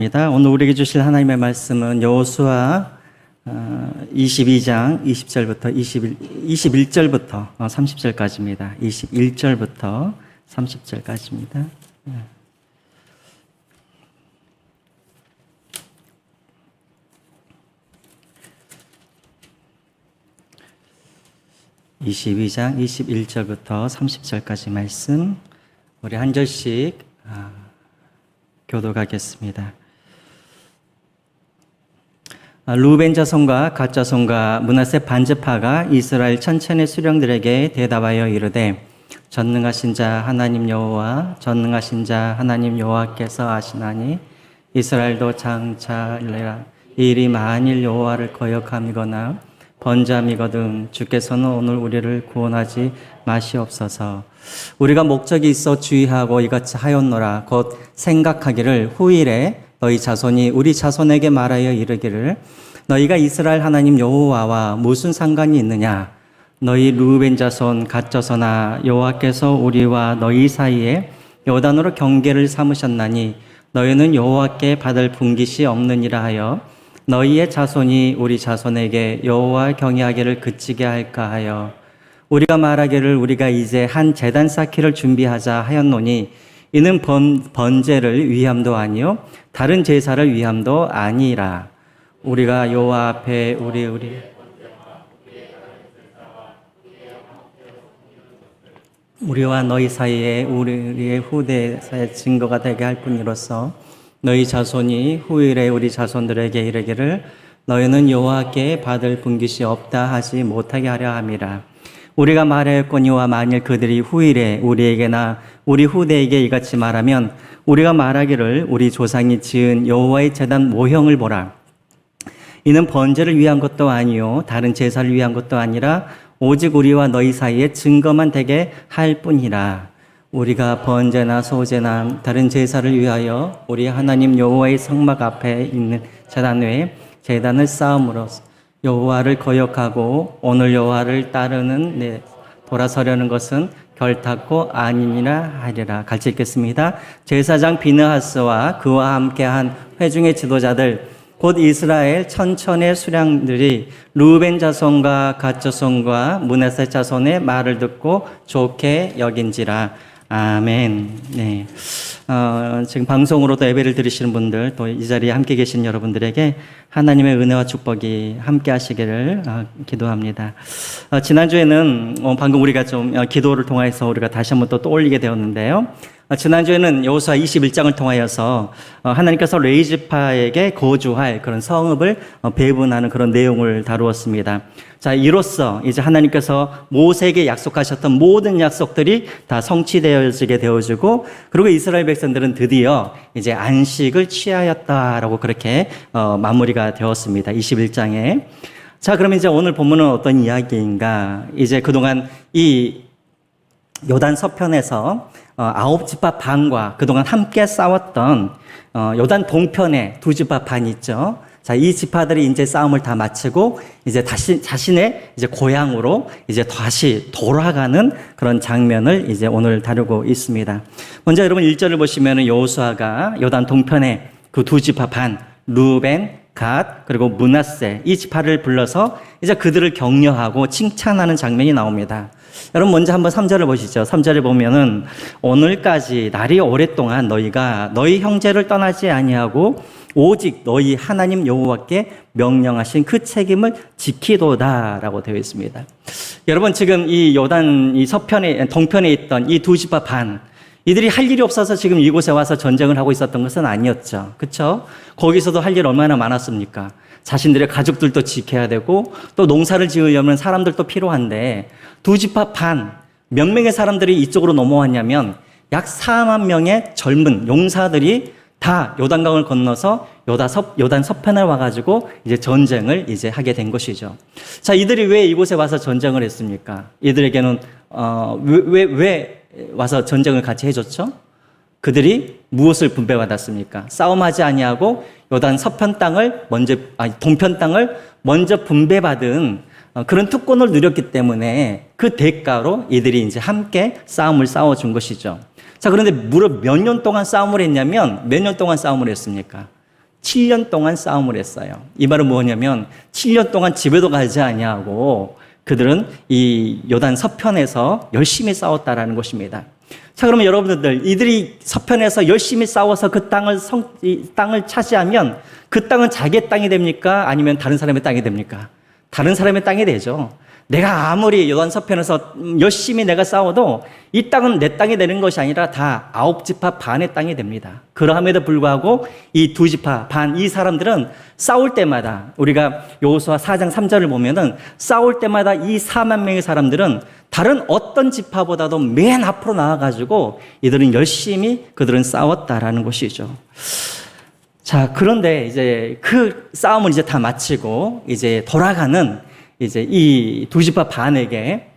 오늘 우리에게 주실 하나님의 말씀은 여호수아 22장 20절부터 21절부터 30절까지입니다. 21절부터 30절까지입니다. 22장 21절부터 30절까지 말씀 우리 한 절씩 교독하겠습니다. 루벤 자손과 갓 자손과 므낫세 반지파가 이스라엘 천천의 수령들에게 대답하여 이르되 전능하신 자 하나님 여호와 전능하신 자 하나님 여호와께서 아시나니 이스라엘도 장차 이 일이 만일 여호와를 거역함이거나 번제함이거든 주께서는 오늘 우리를 구원하지 마시옵소서. 우리가 목적이 있어 주의하고 이같이 하였노라. 곧 생각하기를 후일에 너희 자손이 우리 자손에게 말하여 이르기를 너희가 이스라엘 하나님 여호와와 무슨 상관이 있느냐. 너희 루벤 자손 갓 자손아 여호와께서 우리와 너희 사이에 요단으로 경계를 삼으셨나니 너희는 여호와께 받을 분깃이 없느니라 하여 너희의 자손이 우리 자손에게 여호와 경외하기를 그치게 할까 하여 우리가 말하기를 우리가 이제 한 제단 쌓기를 준비하자 하였노니 이는 번제를 위함도 아니요 다른 제사를 위함도 아니라 우리가 여호와 앞에 우리와 너희 사이에 우리의 후대의 증거가 되게 할 뿐이로서 너희 자손이 후일에 우리 자손들에게 이르기를 너희는 여호와께 받을 분깃이 없다 하지 못하게 하려 함이라. 우리가 말하였거니와 만일 그들이 후일에 우리에게나 우리 후대에게 이같이 말하면 우리가 말하기를 우리 조상이 지은 여호와의 제단 모형을 보라. 이는 번제를 위한 것도 아니요 다른 제사를 위한 것도 아니라 오직 우리와 너희 사이에 증거만 되게 할 뿐이라. 우리가 번제나 소제나 다른 제사를 위하여 우리 하나님 여호와의 성막 앞에 있는 제단 외에 제단을 쌓음으로써 여호와를 거역하고 오늘 여호와를 따르는 돌아서려는 것은 결탄코 아니니라 하리라. 같이 읽겠습니다. 제사장 비느하스와 그와 함께한 회중의 지도자들 곧 이스라엘 천천의 수령들이 루벤 자손과 갓 자손과 므낫세 자손의 말을 듣고 좋게 여긴지라. 아멘. 네. 지금 방송으로도 예배를 드리시는 분들, 또 이 자리에 함께 계신 여러분들에게 하나님의 은혜와 축복이 함께 하시기를 기도합니다. 지난주에는 방금 우리가 좀 기도를 통해서 우리가 다시 한번 또 떠올리게 되었는데요. 지난주에는 여호수아 21장을 통하여서 하나님께서 레위지파에게 거주할 그런 성읍을 배분하는 그런 내용을 다루었습니다. 자, 이로써 이제 하나님께서 모세에게 약속하셨던 모든 약속들이 다 성취되어지게 되어지고, 그리고 이스라엘 백성들은 드디어 이제 안식을 취하였다라고 그렇게 마무리가 되었습니다. 21장에. 자, 그러면 이제 오늘 본문은 어떤 이야기인가? 이제 그동안 이 요단 서편에서 9지파 반과 그동안 함께 싸웠던 요단 동편의 2지파 반이 있죠. 자, 이 지파들이 이제 싸움을 다 마치고 이제 다시 자신의 이제 고향으로 이제 다시 돌아가는 그런 장면을 이제 오늘 다루고 있습니다. 먼저 여러분 1절을 보시면은 여호수아가 요단 동편의 그 2지파 반, 루벤, 갓, 그리고 므낫세 이 지파를 불러서 이제 그들을 격려하고 칭찬하는 장면이 나옵니다. 여러분 먼저 한번 3절을 보시죠. 3절에 보면은 오늘까지 날이 오랫동안 너희가 너희 형제를 떠나지 아니하고 오직 너희 하나님 여호와께 명령하신 그 책임을 지키도다라고 되어 있습니다. 여러분 지금 이 요단 이 서편에 동편에 있던 이 2지파 반, 이들이 할 일이 없어서 지금 이곳에 와서 전쟁을 하고 있었던 것은 아니었죠. 그렇죠? 거기서도 할 일 얼마나 많았습니까? 자신들의 가족들도 지켜야 되고 또 농사를 지으려면 사람들도 필요한데 2지파 반, 몇 명의 사람들이 이쪽으로 넘어왔냐면 약 4만 명의 젊은 용사들이 다 요단강을 건너서 요단 서편에 와가지고 이제 전쟁을 이제 하게 된 것이죠. 자, 이들이 왜 이곳에 와서 전쟁을 했습니까? 이들에게는 왜 와서 전쟁을 같이 해줬죠? 그들이 무엇을 분배받았습니까? 싸움하지 아니하고 요단 서편 땅을 동편 땅을 먼저 분배받은 그런 특권을 누렸기 때문에 그 대가로 이들이 이제 함께 싸움을 싸워준 것이죠. 자, 그런데 무려 몇 년 동안 싸움을 했냐면 몇 년 동안 싸움을 했습니까? 7년 동안 싸움을 했어요. 이 말은 뭐냐면 7년 동안 집에도 가지 아니하고 그들은 이 요단 서편에서 열심히 싸웠다라는 것입니다. 자, 그러면 여러분들, 이들이 서편에서 열심히 싸워서 그 이 땅을 차지하면 그 땅은 자기의 땅이 됩니까? 아니면 다른 사람의 땅이 됩니까? 다른 사람의 땅이 되죠. 내가 아무리 요단 서편에서 열심히 내가 싸워도 이 땅은 내 땅이 되는 것이 아니라 다 9지파 반의 땅이 됩니다. 그러함에도 불구하고 이 2지파 반, 이 사람들은 싸울 때마다, 우리가 여호수아 4장 3절을 보면은 싸울 때마다 이 4만 명의 사람들은 다른 어떤 지파보다도 맨 앞으로 나와가지고 이들은 열심히 그들은 싸웠다라는 것이죠. 자, 그런데 이제 그 싸움을 이제 다 마치고 이제 돌아가는 이제 이 2지파 반에게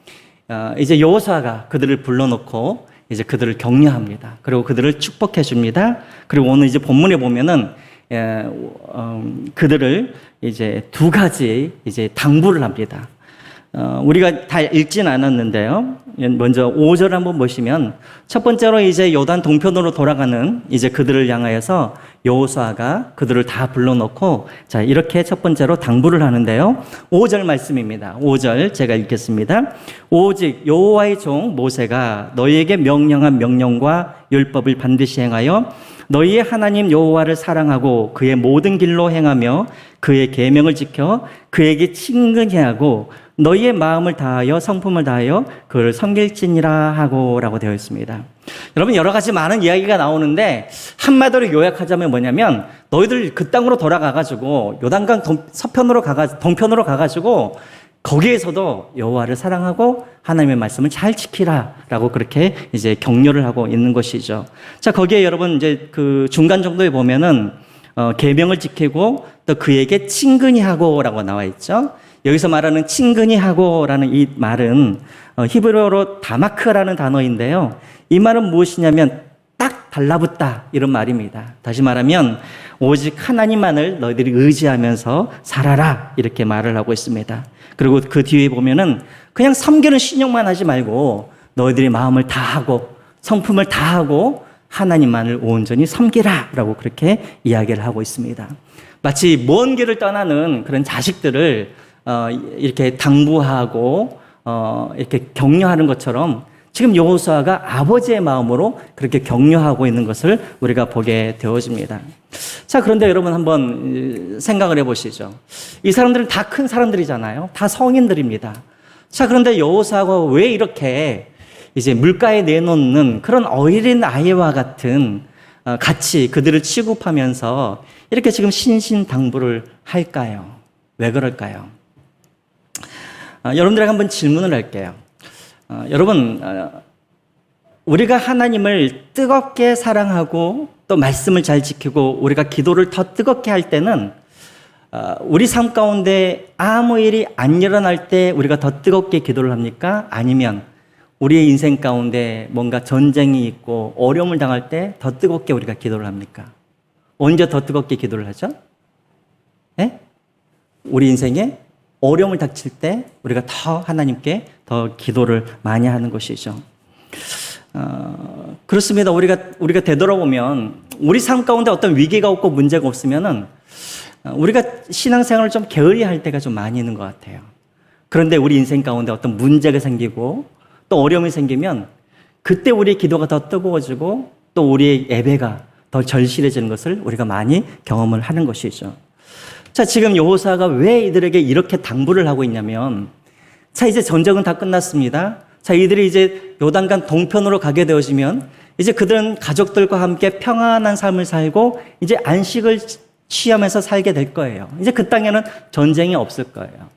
이제 여호수아가 그들을 불러놓고 이제 그들을 격려합니다. 그리고 그들을 축복해 줍니다. 그리고 오늘 이제 본문에 보면은 그들을 이제 2가지 이제 당부를 합니다. 우리가 다 읽진 않았는데요. 먼저 5절 한번 보시면 첫 번째로 이제 요단 동편으로 돌아가는 이제 그들을 향하여서 여호수아가 그들을 다 불러놓고 자, 이렇게 첫 번째로 당부를 하는데요. 5절 말씀입니다. 5절 제가 읽겠습니다. 오직 여호와의 종 모세가 너희에게 명령한 명령과 율법을 반드시 행하여 너희의 하나님 여호와를 사랑하고 그의 모든 길로 행하며 그의 계명을 지켜 그에게 친근히 하고 너희의 마음을 다하여 성품을 다하여 그를 섬길지니라 하고 라고 되어 있습니다. 여러분, 여러 가지 많은 이야기가 나오는데 한마디로 요약하자면 뭐냐면 너희들 그 땅으로 돌아가가지고 요단강 동편으로 가가지고 거기에서도 여호와를 사랑하고 하나님의 말씀을 잘 지키라 라고 그렇게 이제 격려를 하고 있는 것이죠. 자, 거기에 여러분 이제 그 중간 정도에 보면은 계명을 지키고 또 그에게 친근히 하고 라고 나와 있죠. 여기서 말하는 친근히 하고 라는 이 말은 히브리어로 다마크라는 단어인데요. 이 말은 무엇이냐면 딱 달라붙다 이런 말입니다. 다시 말하면 오직 하나님만을 너희들이 의지하면서 살아라 이렇게 말을 하고 있습니다. 그리고 그 뒤에 보면은 그냥 섬기는 신용만 하지 말고 너희들이 마음을 다하고 성품을 다하고 하나님만을 온전히 섬기라 라고 그렇게 이야기를 하고 있습니다. 마치 먼 길을 떠나는 그런 자식들을 이렇게 당부하고 이렇게 격려하는 것처럼 지금 여호수아가 아버지의 마음으로 그렇게 격려하고 있는 것을 우리가 보게 되어집니다. 자, 그런데 여러분 한번 생각을 해보시죠. 이 사람들은 다 큰 사람들이잖아요. 다 성인들입니다. 자, 그런데 여호수아가 왜 이렇게 이제 물가에 내놓는 그런 어린 아이와 같은 같이 그들을 취급하면서 이렇게 지금 신신당부를 할까요? 왜 그럴까요? 여러분들에게 한번 질문을 할게요. 여러분, 우리가 하나님을 뜨겁게 사랑하고 또 말씀을 잘 지키고 우리가 기도를 더 뜨겁게 할 때는 우리 삶 가운데 아무 일이 안 일어날 때 우리가 더 뜨겁게 기도를 합니까? 아니면 우리의 인생 가운데 뭔가 전쟁이 있고 어려움을 당할 때 더 뜨겁게 우리가 기도를 합니까? 언제 더 뜨겁게 기도를 하죠? 네? 우리 인생에 어려움을 닥칠 때 우리가 더 하나님께 더 기도를 많이 하는 것이죠. 그렇습니다. 우리가 되돌아보면 우리 삶 가운데 어떤 위기가 없고 문제가 없으면은 우리가 신앙생활을 좀 게을리 할 때가 좀 많이 있는 것 같아요. 그런데 우리 인생 가운데 어떤 문제가 생기고 또 어려움이 생기면 그때 우리의 기도가 더 뜨거워지고 또 우리의 예배가 더 절실해지는 것을 우리가 많이 경험을 하는 것이죠. 자, 지금 여호수아가 왜 이들에게 이렇게 당부를 하고 있냐면, 자, 이제 전쟁은 다 끝났습니다. 자, 이들이 이제 요단강 동편으로 가게 되어지면 이제 그들은 가족들과 함께 평안한 삶을 살고 이제 안식을 취하면서 살게 될 거예요. 이제 그 땅에는 전쟁이 없을 거예요.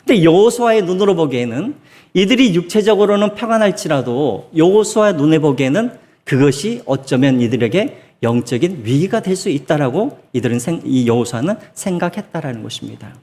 근데 여호수아의 눈으로 보기에는 이들이 육체적으로는 평안할지라도 여호수아의 눈에 보기에는 그것이 어쩌면 이들에게 영적인 위기가 될 수 있다라고 이 여호수아는 생각했다라는 것입니다.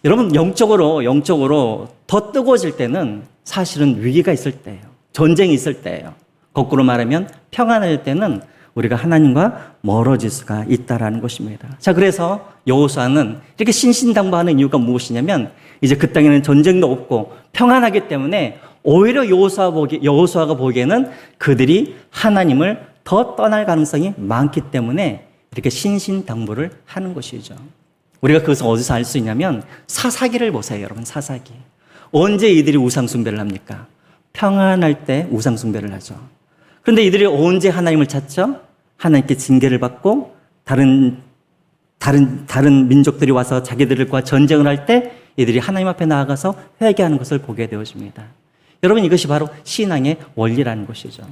여러분, 영적으로 더 뜨거워질 때는 사실은 위기가 있을 때예요. 전쟁이 있을 때예요. 거꾸로 말하면 평안할 때는 우리가 하나님과 멀어질 수가 있다라는 것입니다. 자, 그래서 여호수아는 이렇게 신신당부하는 이유가 무엇이냐면 이제 그 땅에는 전쟁도 없고 평안하기 때문에 오히려 여호수아가 보기에는 그들이 하나님을 더 떠날 가능성이 많기 때문에 이렇게 신신당부를 하는 것이죠. 우리가 그것을 어디서 알 수 있냐면 사사기를 보세요, 여러분. 사사기. 언제 이들이 우상숭배를 합니까? 평안할 때 우상숭배를 하죠. 그런데 이들이 언제 하나님을 찾죠? 하나님께 징계를 받고 다른 민족들이 와서 자기들과 전쟁을 할 때 이들이 하나님 앞에 나아가서 회개하는 것을 보게 되어집니다. 여러분, 이것이 바로 신앙의 원리라는 것이죠.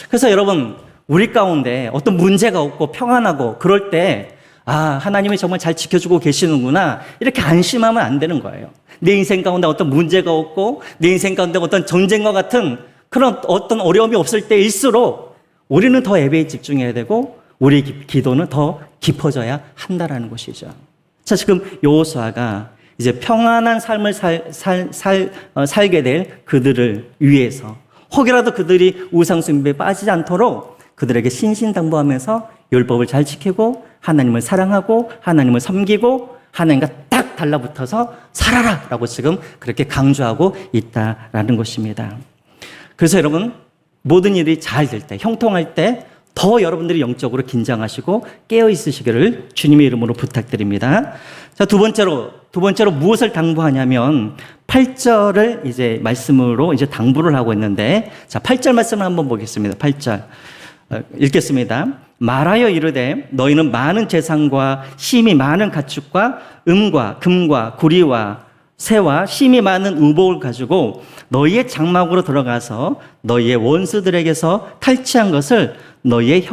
그래서 여러분, 우리 가운데 어떤 문제가 없고 평안하고 그럴 때 하나님이 정말 잘 지켜주고 계시는구나, 이렇게 안심하면 안 되는 거예요. 내 인생 가운데 어떤 문제가 없고 내 인생 가운데 어떤 전쟁과 같은 그런 어떤 어려움이 없을 때일수록 우리는 더 예배에 집중해야 되고 우리 기도는 더 깊어져야 한다라는 것이죠. 자, 지금 여호수아가 이제 평안한 삶을 살게 될 그들을 위해서 혹여라도 그들이 우상숭배에 빠지지 않도록 그들에게 신신당부하면서 율법을 잘 지키고 하나님을 사랑하고 하나님을 섬기고 하나님과 딱 달라붙어서 살아라 라고 지금 그렇게 강조하고 있다라는 것입니다. 그래서 여러분, 모든 일이 잘 될 때, 형통할 때 더 여러분들이 영적으로 긴장하시고 깨어 있으시기를 주님의 이름으로 부탁드립니다. 자, 두 번째로 무엇을 당부하냐면 8절을 이제 말씀으로 이제 당부를 하고 있는데, 자, 8절 말씀을 한번 보겠습니다. 8절. 읽겠습니다. 말하여 이르되 너희는 많은 재산과 심이 많은 가축과 음과 금과 구리와 새와 심이 많은 우복을 가지고 너희의 장막으로 들어가서 너희의 원수들에게서 탈취한 것을 너희의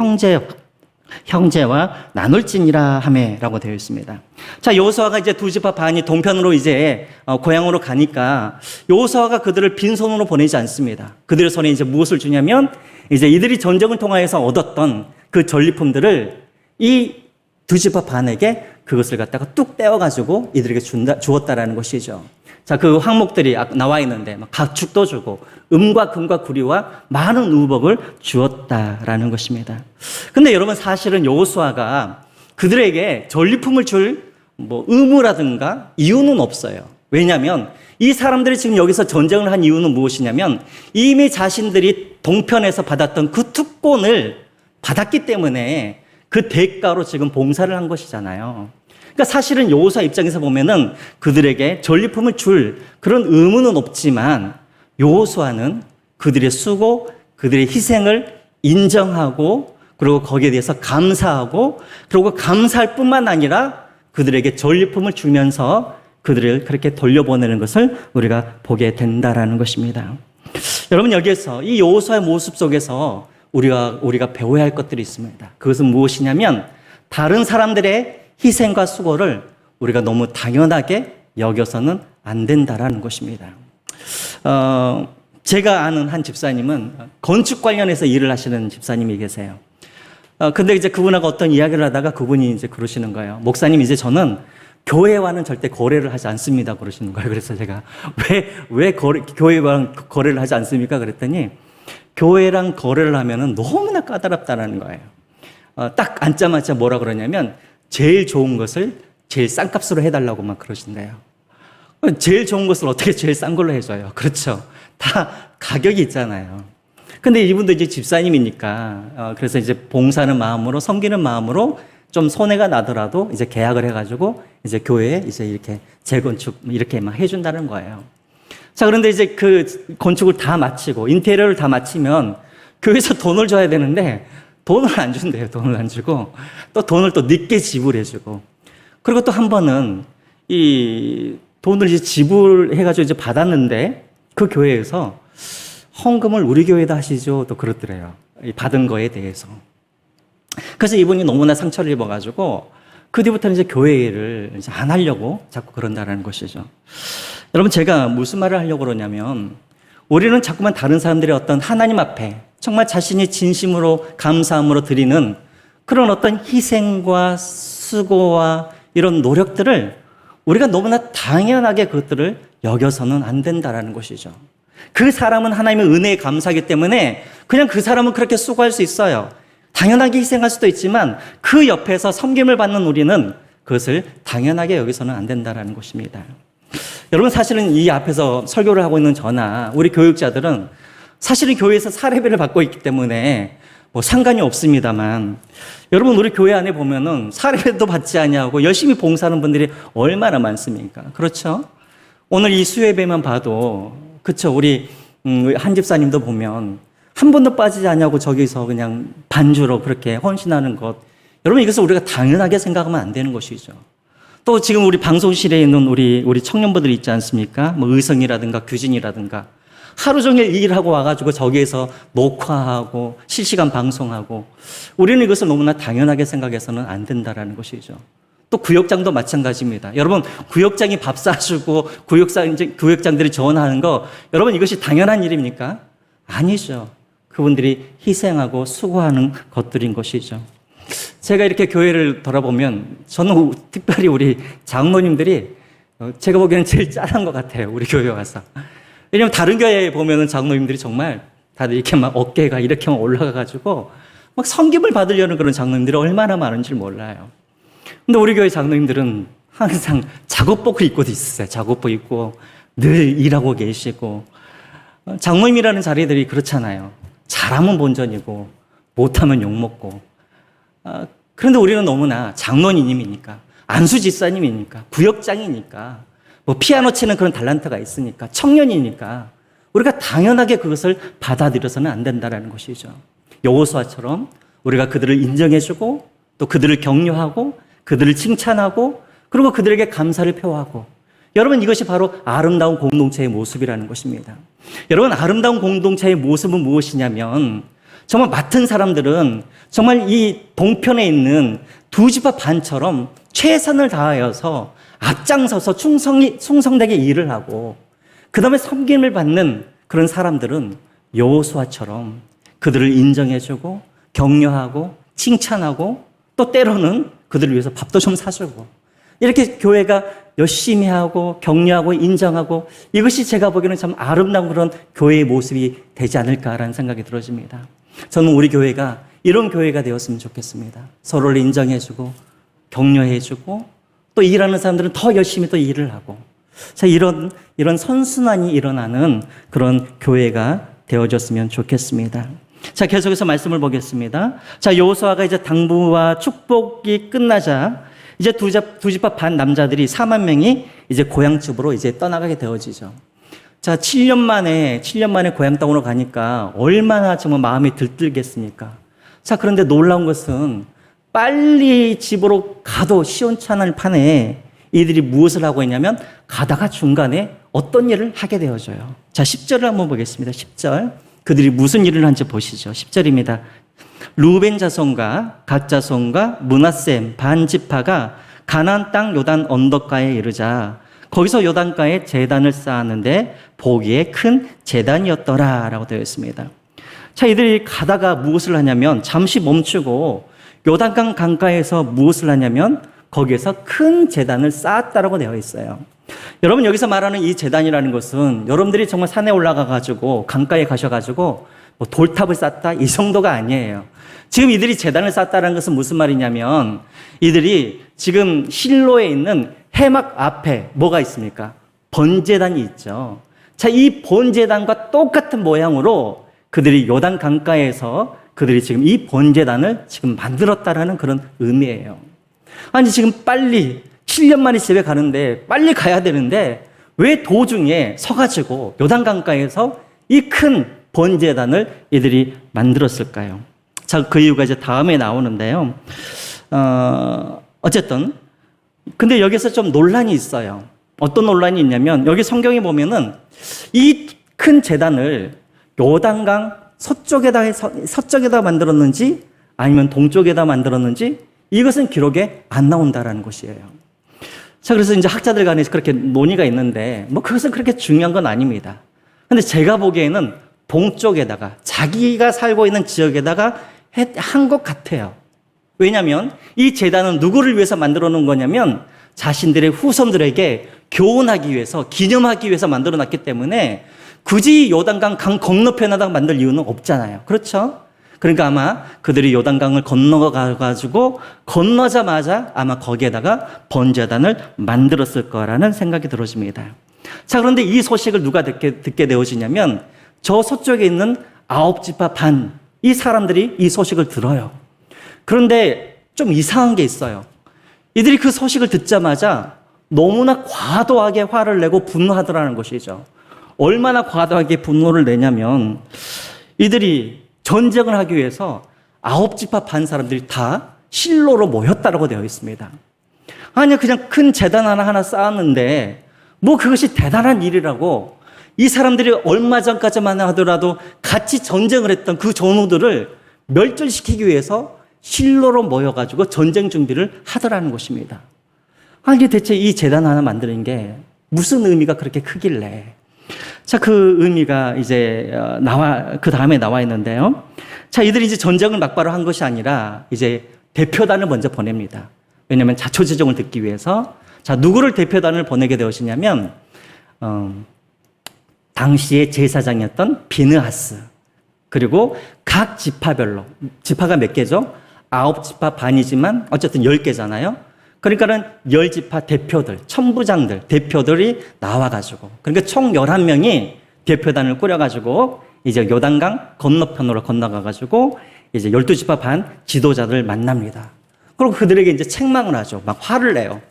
형제와 나눌지니라 하매라고 되어 있습니다. 자, 여호수아가 이제 두 지파 반이 동편으로 이제 고향으로 가니까 여호수아가 그들을 빈손으로 보내지 않습니다. 그들의 손에 이제 무엇을 주냐면 이제 이들이 전쟁을 통하여서 얻었던 그 전리품들을 이 두 지파 반에게 그것을 갖다가 뚝 떼어가지고 이들에게 주었다라는 것이죠. 자, 그 항목들이 나와 있는데 가축도 주고 음과 금과 구리와 많은 우복을 주었다라는 것입니다. 근데 여러분, 사실은 여호수아가 그들에게 전리품을 줄 의무라든가 이유는 없어요. 왜냐하면 이 사람들이 지금 여기서 전쟁을 한 이유는 무엇이냐면 이미 자신들이 동편에서 받았던 그 특권을 받았기 때문에 그 대가로 지금 봉사를 한 것이잖아요. 그러니까 사실은 여호수아 입장에서 보면은 그들에게 전리품을 줄 그런 의무는 없지만 여호수아는 그들의 수고, 그들의 희생을 인정하고 그리고 거기에 대해서 감사하고 그리고 감사할 뿐만 아니라 그들에게 전리품을 주면서 그들을 그렇게 돌려보내는 것을 우리가 보게 된다라는 것입니다. 여러분, 여기에서 이 여호수아의 모습 속에서 우리가 배워야 할 것들이 있습니다. 그것은 무엇이냐면 다른 사람들의 희생과 수고를 우리가 너무 당연하게 여겨서는 안 된다라는 것입니다. 제가 아는 한 집사님은 건축 관련해서 일을 하시는 집사님이 계세요. 근데 이제 그분하고 어떤 이야기를 하다가 그분이 이제 그러시는 거예요. 목사님, 이제 저는 교회와는 절대 거래를 하지 않습니다. 그러시는 거예요. 그래서 제가 왜 교회와 거래를 하지 않습니까? 그랬더니 교회랑 거래를 하면은 너무나 까다롭다는 거예요. 딱 앉자마자 뭐라 그러냐면 제일 좋은 것을 제일 싼 값으로 해달라고 막 그러신대요. 제일 좋은 것을 어떻게 제일 싼 걸로 해줘요? 그렇죠. 다 가격이 있잖아요. 근데 이분도 이제 집사님이니까, 그래서 이제 봉사하는 마음으로, 섬기는 마음으로 좀 손해가 나더라도 이제 계약을 해가지고 이제 교회에 이제 이렇게 재건축 이렇게 막 해준다는 거예요. 자, 그런데 이제 그 건축을 다 마치고 인테리어를 다 마치면 교회에서 돈을 줘야 되는데 돈을 안 준대요. 돈을 안 주고 또 돈을 또 늦게 지불해주고, 그리고 또 한 번은 이 돈을 이제 지불해가지고 이제 받았는데 그 교회에서 헌금을 우리 교회에다 하시죠, 또 그렇더래요. 이 받은 거에 대해서. 그래서 이분이 너무나 상처를 입어가지고 그 뒤부터는 이제 교회를 이제 안 하려고 자꾸 그런다라는 것이죠. 여러분, 제가 무슨 말을 하려고 그러냐면 우리는 자꾸만 다른 사람들의 어떤 하나님 앞에 정말 자신이 진심으로 감사함으로 드리는 그런 어떤 희생과 수고와 이런 노력들을 우리가 너무나 당연하게 그것들을 여겨서는 안 된다라는 것이죠. 그 사람은 하나님의 은혜에 감사하기 때문에 그냥 그 사람은 그렇게 수고할 수 있어요. 당연하게 희생할 수도 있지만 그 옆에서 섬김을 받는 우리는 그것을 당연하게 여기서는 안 된다라는 것입니다. 여러분, 사실은 이 앞에서 설교를 하고 있는 저나 우리 교육자들은 사실은 교회에서 사례비를 받고 있기 때문에 뭐 상관이 없습니다만, 여러분 우리 교회 안에 보면은 사례도 받지 아니하고 열심히 봉사하는 분들이 얼마나 많습니까? 그렇죠? 오늘 이 수요예배만 봐도, 그렇죠? 우리 한 집사님도 보면 한 번도 빠지지 않냐고 저기서 그냥 반주로 그렇게 헌신하는 것, 여러분 이것을 우리가 당연하게 생각하면 안 되는 것이죠. 또 지금 우리 방송실에 있는 우리 청년분들 있지 않습니까? 뭐 의성이라든가 규진이라든가 하루 종일 일하고 와가지고 저기에서 녹화하고 실시간 방송하고, 우리는 이것을 너무나 당연하게 생각해서는 안 된다라는 것이죠. 또 구역장도 마찬가지입니다. 여러분 구역장이 밥 사주고 구역장들이 전화하는 거, 여러분 이것이 당연한 일입니까? 아니죠. 그분들이 희생하고 수고하는 것들인 것이죠. 제가 이렇게 교회를 돌아보면 저는 특별히 우리 장로님들이 제가 보기에는 제일 짠한 것 같아요. 우리 교회 와서. 왜냐면 다른 교회에 보면은 장로님들이 정말 다들 이렇게 막 어깨가 이렇게만 올라가가지고 막 섬김을 받으려는 그런 장로님들이 얼마나 많은지 몰라요. 근데 우리 교회 장로님들은 항상 작업복을 입고 있어요. 작업복 입고 늘 일하고 계시고, 장로님이라는 자리들이 그렇잖아요. 잘하면 본전이고 못하면 욕먹고. 그런데 우리는 너무나 장로님이니까, 안수집사님이니까, 구역장이니까, 뭐 피아노 치는 그런 달란트가 있으니까, 청년이니까 우리가 당연하게 그것을 받아들여서는 안 된다는 것이죠. 여호수아처럼 우리가 그들을 인정해주고 또 그들을 격려하고 그들을 칭찬하고 그리고 그들에게 감사를 표하고, 여러분 이것이 바로 아름다운 공동체의 모습이라는 것입니다. 여러분 아름다운 공동체의 모습은 무엇이냐면, 정말 맡은 사람들은 정말 이 동편에 있는 두 지파 반처럼 최선을 다하여서 앞장서서 충성되게 일을 하고, 그 다음에 섬김을 받는 그런 사람들은 여호수아처럼 그들을 인정해주고 격려하고 칭찬하고 또 때로는 그들을 위해서 밥도 좀 사주고, 이렇게 교회가 열심히 하고 격려하고 인정하고, 이것이 제가 보기에는 참 아름다운 그런 교회의 모습이 되지 않을까라는 생각이 들어집니다. 저는 우리 교회가 이런 교회가 되었으면 좋겠습니다. 서로를 인정해주고 격려해주고 또 일하는 사람들은 더 열심히 또 일을 하고, 자, 이런 선순환이 일어나는 그런 교회가 되어졌으면 좋겠습니다. 자, 계속해서 말씀을 보겠습니다. 자, 여호수아가 이제 당부와 축복이 끝나자 이제 두 지파 반 남자들이 4만 명이 이제 고향집으로 이제 떠나가게 되어지죠. 자, 7년 만에 고향 땅으로 가니까 얼마나 정말 마음이 들뜨겠습니까? 자, 그런데 놀라운 것은 빨리 집으로 가도 시원찮을 판에 이들이 무엇을 하고 있냐면, 가다가 중간에 어떤 일을 하게 되어져요. 자, 10절을 한번 보겠습니다. 10절. 그들이 무슨 일을 한지 보시죠. 10절입니다. 루벤 자손과 갓 자손과 므낫셈 반 지파가 가나안 땅 요단 언덕가에 이르자 거기서 요단가에 제단을 쌓았는데 보기에 큰 제단이었더라라고 되어 있습니다. 자, 이들이 가다가 무엇을 하냐면 잠시 멈추고 요단강 강가에서 무엇을 하냐면 거기에서 큰 제단을 쌓았다라고 되어 있어요. 여러분 여기서 말하는 이 제단이라는 것은 여러분들이 정말 산에 올라가가지고 강가에 가셔가지고 뭐 돌탑을 쌓다 이 정도가 아니에요. 지금 이들이 제단을 쌓았다는 것은 무슨 말이냐면, 이들이 지금 실로에 있는 해막 앞에 뭐가 있습니까? 번제단이 있죠. 자, 이 번제단과 똑같은 모양으로 그들이 요단 강가에서 그들이 지금 이 번제단을 지금 만들었다라는 그런 의미예요. 아니 지금 빨리 7년 만에 집에 가는데 빨리 가야 되는데 왜 도중에 서가지고 요단 강가에서 이 큰 번제단을 이들이 만들었을까요? 자, 그 이유가 이제 다음에 나오는데요. 어쨌든 근데 여기서 좀 논란이 있어요. 어떤 논란이 있냐면, 여기 성경에 보면은 이 큰 제단을 요단강 서쪽에다 만들었는지 아니면 동쪽에다 만들었는지 이것은 기록에 안 나온다라는 것이에요. 자, 그래서 이제 학자들 간에 그렇게 논의가 있는데 뭐 그것은 그렇게 중요한 건 아닙니다. 근데 제가 보기에는 동쪽에다가 자기가 살고 있는 지역에다가 한 것 같아요. 왜냐하면 이 제단은 누구를 위해서 만들어 놓은 거냐면 자신들의 후손들에게 교훈하기 위해서, 기념하기 위해서 만들어 놨기 때문에 굳이 요단강 강 건너편에다가 만들 이유는 없잖아요. 그렇죠? 그러니까 아마 그들이 요단강을 건너가가지고 건너자마자 아마 거기에다가 번제단을 만들었을 거라는 생각이 들어집니다. 자, 그런데 이 소식을 누가 듣게 되어지냐면 저 서쪽에 있는 9지파 반 이 사람들이 이 소식을 들어요. 그런데 좀 이상한 게 있어요. 이들이 그 소식을 듣자마자 너무나 과도하게 화를 내고 분노하더라는 것이죠. 얼마나 과도하게 분노를 내냐면 이들이 전쟁을 하기 위해서 9지파 반 사람들이 다 실로로 모였다라고 되어 있습니다. 아니 그냥 큰 제단 하나 쌓았는데 뭐 그것이 대단한 일이라고 이 사람들이 얼마 전까지만 하더라도 같이 전쟁을 했던 그 전우들을 멸절시키기 위해서 실로로 모여가지고 전쟁 준비를 하더라는 것입니다. 아니 대체 이 제단 하나 만드는 게 무슨 의미가 그렇게 크길래? 자, 그 의미가 이제 그 다음에 나와 있는데요. 자, 이들이 이제 전쟁을 막바로 한 것이 아니라 이제 대표단을 먼저 보냅니다. 왜냐하면 자초지종을 듣기 위해서. 자, 누구를 대표단을 보내게 되었냐면 당시의 제사장이었던 비느하스, 그리고 각 지파별로, 지파가 몇 개죠? 9지파 반이지만 어쨌든 10개잖아요. 그러니까는 10지파 대표들, 천부장들, 대표들이 나와가지고, 그러니까 총 11명이 대표단을 꾸려가지고 이제 요단강 건너편으로 건너가가지고 이제 12지파 반 지도자들을 만납니다. 그리고 그들에게 이제 책망을 하죠. 막 화를 내요.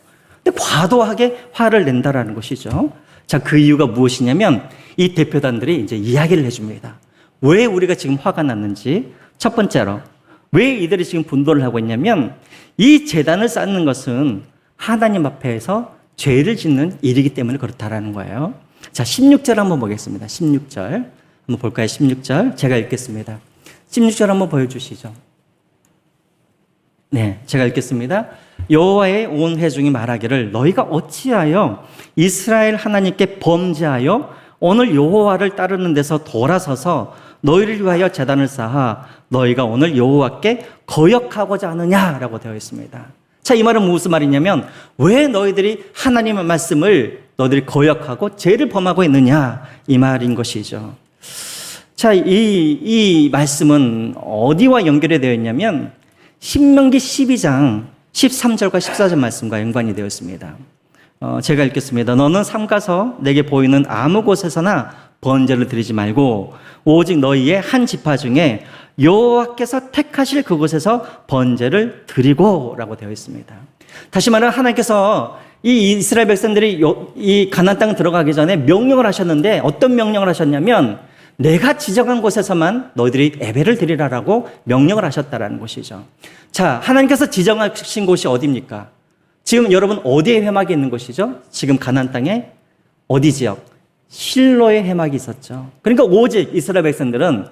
근데 과도하게 화를 낸다라는 것이죠. 자, 그 이유가 무엇이냐면 이 대표단들이 이제 이야기를 해줍니다. 왜 우리가 지금 화가 났는지. 첫 번째로, 왜 이들이 지금 분노를 하고 있냐면 이 제단을 쌓는 것은 하나님 앞에서 죄를 짓는 일이기 때문에 그렇다라는 거예요. 자, 16절 한번 보겠습니다. 16절. 한번 볼까요? 16절. 제가 읽겠습니다. 16절 한번 보여주시죠. 네, 제가 읽겠습니다. 여호와의 온 회중이 말하기를 너희가 어찌하여 이스라엘 하나님께 범죄하여 오늘 여호와를 따르는 데서 돌아서서 너희를 위하여 제단을 쌓아 너희가 오늘 여호와께 거역하고자 하느냐라고 되어 있습니다. 자, 이 말은 무슨 말이냐면 왜 너희들이 하나님의 말씀을 너희들이 거역하고 죄를 범하고 있느냐 이 말인 것이죠. 자, 이 말씀은 어디와 연결이 되어 있냐면 신명기 12장 13절과 14절 말씀과 연관이 되어 있습니다. 제가 읽겠습니다. 너는 삼가서 내게 보이는 아무 곳에서나 번제를 드리지 말고 오직 너희의 한 지파 중에 여호와께서 택하실 그곳에서 번제를 드리고 라고 되어 있습니다. 다시 말하면 하나님께서 이 이스라엘 백성들이 이 가나안 땅 들어가기 전에 명령을 하셨는데 어떤 명령을 하셨냐면 내가 지정한 곳에서만 너희들이 예배를 드리라라고 명령을 하셨다라는 것이죠. 자, 하나님께서 지정하신 곳이 어디입니까? 지금 여러분 어디에 회막이 있는 곳이죠? 지금 가나안 땅에 어디 지역? 실로에 회막이 있었죠. 그러니까 오직 이스라엘 백성들은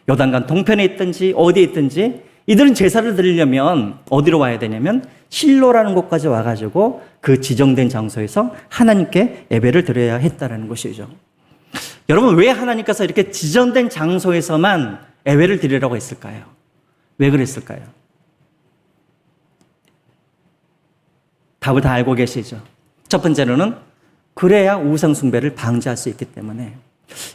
요단강 동편에 있든지 어디에 있든지 이들은 제사를 드리려면 어디로 와야 되냐면 실로라는 곳까지 와가지고 그 지정된 장소에서 하나님께 예배를 드려야 했다는 것이죠. 여러분 왜 하나님께서 이렇게 지정된 장소에서만 예배를 드리라고 했을까요? 왜 그랬을까요? 답을 다 알고 계시죠? 첫 번째로는 그래야 우상숭배를 방지할 수 있기 때문에.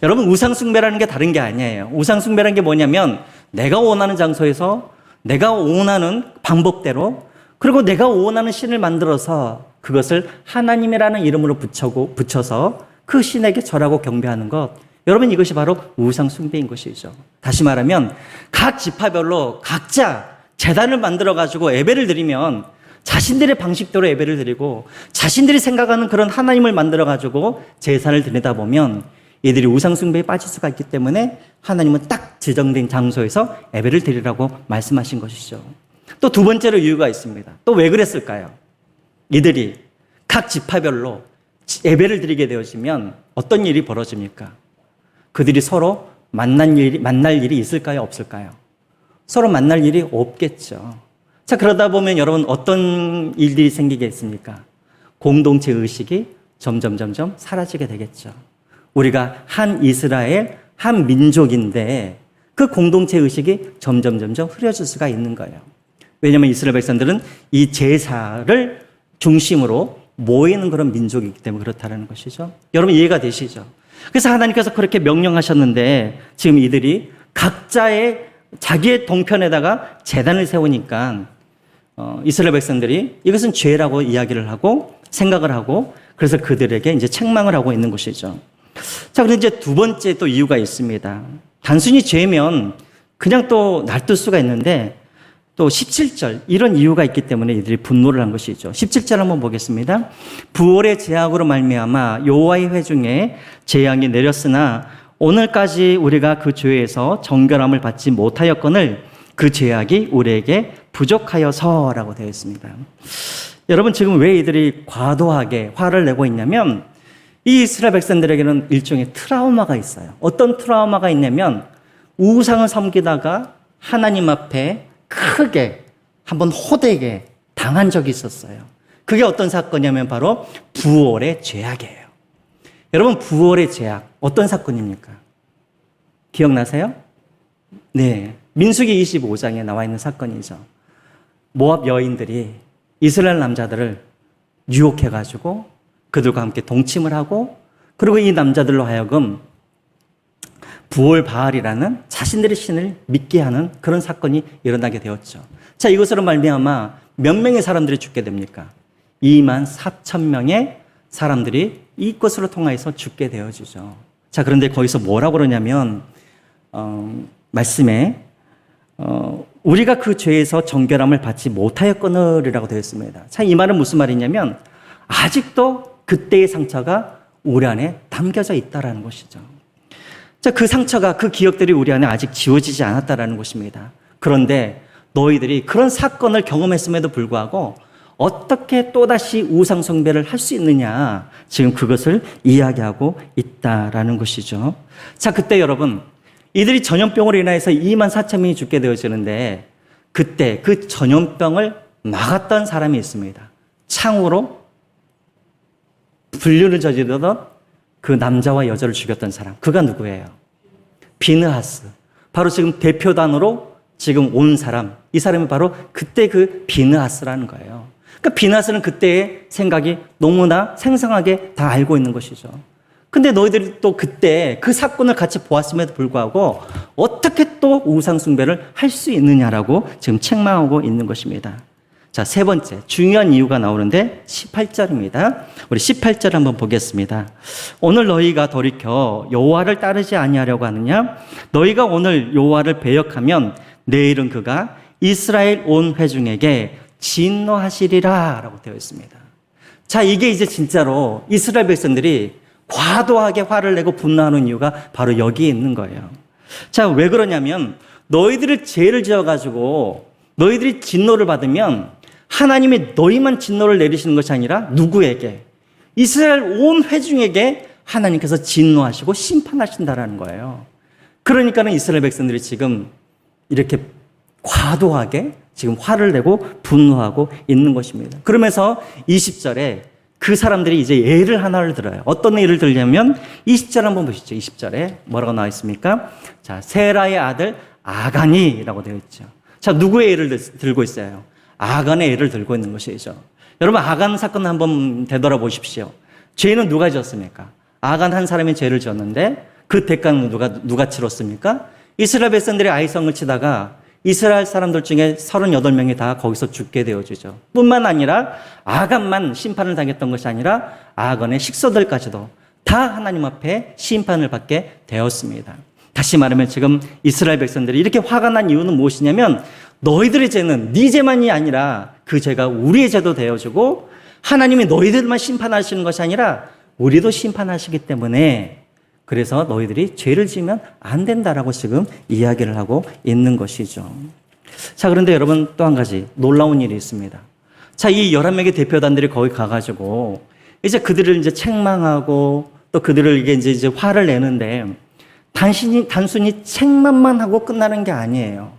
여러분 우상숭배라는 게 다른 게 아니에요. 우상숭배라는 게 뭐냐면 내가 원하는 장소에서 내가 원하는 방법대로 그리고 내가 원하는 신을 만들어서 그것을 하나님이라는 이름으로 붙여서 그 신에게 절하고 경배하는 것. 여러분 이것이 바로 우상숭배인 것이죠. 다시 말하면 각 지파별로 각자 제단을 만들어가지고 예배를 드리면 자신들의 방식대로 예배를 드리고 자신들이 생각하는 그런 하나님을 만들어가지고 제사를 드리다 보면 이들이 우상숭배에 빠질 수가 있기 때문에 하나님은 딱 지정된 장소에서 예배를 드리라고 말씀하신 것이죠. 또 두 번째로 이유가 있습니다. 또 왜 그랬을까요? 이들이 각 지파별로 예배를 드리게 되어지면 어떤 일이 벌어집니까? 그들이 서로 만날 일이 있을까요? 없을까요? 서로 만날 일이 없겠죠. 자, 그러다 보면 여러분 어떤 일들이 생기겠습니까? 공동체 의식이 점점 사라지게 되겠죠. 우리가 한 이스라엘, 한 민족인데 그 공동체 의식이 점점 흐려질 수가 있는 거예요. 왜냐하면 이스라엘 백성들은 이 제사를 중심으로 모이는 그런 민족이기 때문에 그렇다는 것이죠. 여러분 이해가 되시죠? 그래서 하나님께서 그렇게 명령하셨는데 지금 이들이 각자의 자기의 동편에다가 제단을 세우니까 이스라엘 백성들이 이것은 죄라고 이야기를 하고 생각을 하고 그래서 그들에게 이제 책망을 하고 있는 것이죠. 자, 그런데 이제 두 번째 또 이유가 있습니다. 단순히 죄면 그냥 또 놔둘 수가 있는데 또 17절 이런 이유가 있기 때문에 이들이 분노를 한 것이죠. 17절 한번 보겠습니다. 부월의 제약으로 말미암아 여호와의 회중에 재앙이 내렸으나 오늘까지 우리가 그 죄에서 정결함을 받지 못하였거늘 그 죄악이 우리에게 부족하여서라고 되어 있습니다. 여러분 지금 왜 이들이 과도하게 화를 내고 있냐면 이 이스라엘 백성들에게는 일종의 트라우마가 있어요. 어떤 트라우마가 있냐면 우상을 섬기다가 하나님 앞에 크게 한번 호되게 당한 적이 있었어요. 그게 어떤 사건이냐면 바로 부월의 죄악이에요. 여러분 부월의 죄악 어떤 사건입니까? 기억나세요? 네, 민수기 25장에 나와 있는 사건이죠. 모압 여인들이 이스라엘 남자들을 유혹해가지고 그들과 함께 동침을 하고 그리고 이 남자들로 하여금 부월 바알이라는 자신들의 신을 믿게 하는 그런 사건이 일어나게 되었죠. 자, 이것으로 말미암아 몇 명의 사람들이 죽게 됩니까? 24,000명의 사람들이 이것으로 통하여서 죽게 되어지죠. 자, 그런데 거기서 뭐라고 그러냐면 말씀에 우리가 그 죄에서 정결함을 받지 못하였거늘이라고 되어 있습니다. 자, 이 말은 무슨 말이냐면 아직도 그때의 상처가 우리 안에 담겨져 있다라는 것이죠. 자, 그 상처가 그 기억들이 우리 안에 아직 지워지지 않았다라는 것입니다. 그런데 너희들이 그런 사건을 경험했음에도 불구하고 어떻게 또다시 우상 숭배를 할 수 있느냐 지금 그것을 이야기하고 있다라는 것이죠. 자, 그때 여러분 이들이 전염병으로 인해서 24,000명이 죽게 되어지는데 그때 그 전염병을 막았던 사람이 있습니다. 창으로 불륜을 저지르던 그 남자와 여자를 죽였던 사람. 그가 누구예요? 비느하스. 바로 지금 대표단으로 지금 온 사람. 이 사람이 바로 그때 그 비느하스라는 거예요. 그러니까 비느하스는 그때의 생각이 너무나 생생하게 다 알고 있는 것이죠. 근데 너희들이 또 그때 그 사건을 같이 보았음에도 불구하고 어떻게 또 우상 숭배를 할 수 있느냐라고 지금 책망하고 있는 것입니다. 자, 세 번째 중요한 이유가 나오는데 18절입니다. 우리 18절 한번 보겠습니다. 오늘 너희가 돌이켜 여호와를 따르지 아니하려고 하느냐? 너희가 오늘 여호와를 배역하면 내일은 그가 이스라엘 온 회중에게 진노하시리라 라고 되어 있습니다. 자, 이게 이제 진짜로 이스라엘 백성들이 과도하게 화를 내고 분노하는 이유가 바로 여기에 있는 거예요. 자, 왜 그러냐면 너희들이 죄를 지어가지고 너희들이 진노를 받으면 하나님이 너희만 진노를 내리시는 것이 아니라 누구에게? 이스라엘 온 회중에게 하나님께서 진노하시고 심판하신다라는 거예요. 그러니까는 이스라엘 백성들이 지금 이렇게 과도하게 지금 화를 내고 분노하고 있는 것입니다. 그러면서 20절에 그 사람들이 이제 예를 하나를 들어요. 어떤 예를 들냐면 20절 한번 보시죠. 20절에 뭐라고 나와 있습니까? 자, 세라의 아들 아간이라고 되어 있죠. 자, 누구의 예를 들고 있어요? 아간의 예를 들고 있는 것이죠. 여러분, 아간 사건 한번 되돌아보십시오. 죄는 누가 지었습니까? 아간 한 사람이 죄를 지었는데 그 대가는 누가 치렀습니까? 이스라엘 백성들이 아이성을 치다가 이스라엘 사람들 중에 38명이 다 거기서 죽게 되어지죠. 뿐만 아니라 아간만 심판을 당했던 것이 아니라 아간의 식소들까지도 다 하나님 앞에 심판을 받게 되었습니다. 다시 말하면 지금 이스라엘 백성들이 이렇게 화가 난 이유는 무엇이냐면 너희들의 죄는 네 죄만이 아니라 그 죄가 우리의 죄도 되어지고 하나님이 너희들만 심판하시는 것이 아니라 우리도 심판하시기 때문에 그래서 너희들이 죄를 지으면 안 된다라고 지금 이야기를 하고 있는 것이죠. 자, 그런데 여러분 또 한 가지 놀라운 일이 있습니다. 자, 이 11명의 대표단들이 거기 가가지고 이제 그들을 이제 책망하고 또 그들을 이제 화를 내는데 단순히 책망만 하고 끝나는 게 아니에요.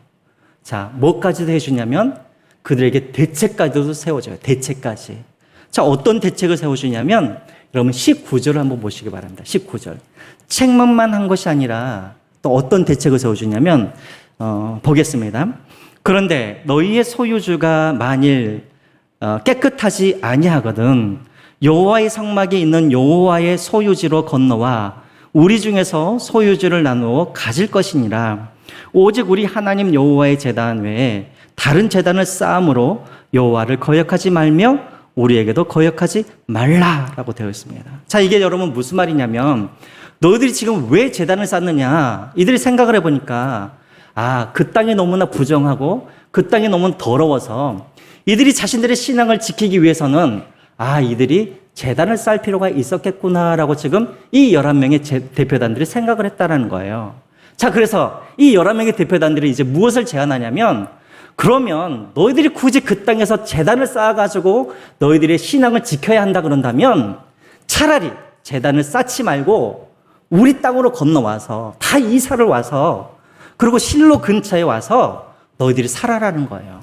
자, 뭐까지도 해주냐면 그들에게 대책까지도 세워줘요. 대책까지. 자, 어떤 대책을 세워주냐면 여러분 19절을 한번 보시기 바랍니다. 19절. 책망만 한 것이 아니라 또 어떤 대책을 세워주냐면 보겠습니다. 그런데 너희의 소유주가 만일 깨끗하지 아니하거든 여호와의 성막에 있는 여호와의 소유지로 건너와 우리 중에서 소유주를 나누어 가질 것이니라. 오직 우리 하나님 여호와의 제단 외에 다른 제단을 쌓음으로 여호와를 거역하지 말며 우리에게도 거역하지 말라라고 되어 있습니다. 자, 이게 여러분 무슨 말이냐면 너희들이 지금 왜 제단을 쌓느냐 이들이 생각을 해보니까 그 땅이 너무나 부정하고 그 땅이 너무 더러워서 이들이 자신들의 신앙을 지키기 위해서는 이들이 제단을 쌓을 필요가 있었겠구나라고 지금 이 11명의 대표단들이 생각을 했다라는 거예요. 자, 그래서 이 11명의 대표단들이 이제 무엇을 제안하냐면, 그러면 너희들이 굳이 그 땅에서 제단을 쌓아가지고 너희들의 신앙을 지켜야 한다 그런다면 차라리 제단을 쌓지 말고 우리 땅으로 건너와서 다 이사를 와서 그리고 실로 근처에 와서 너희들이 살아라는 거예요.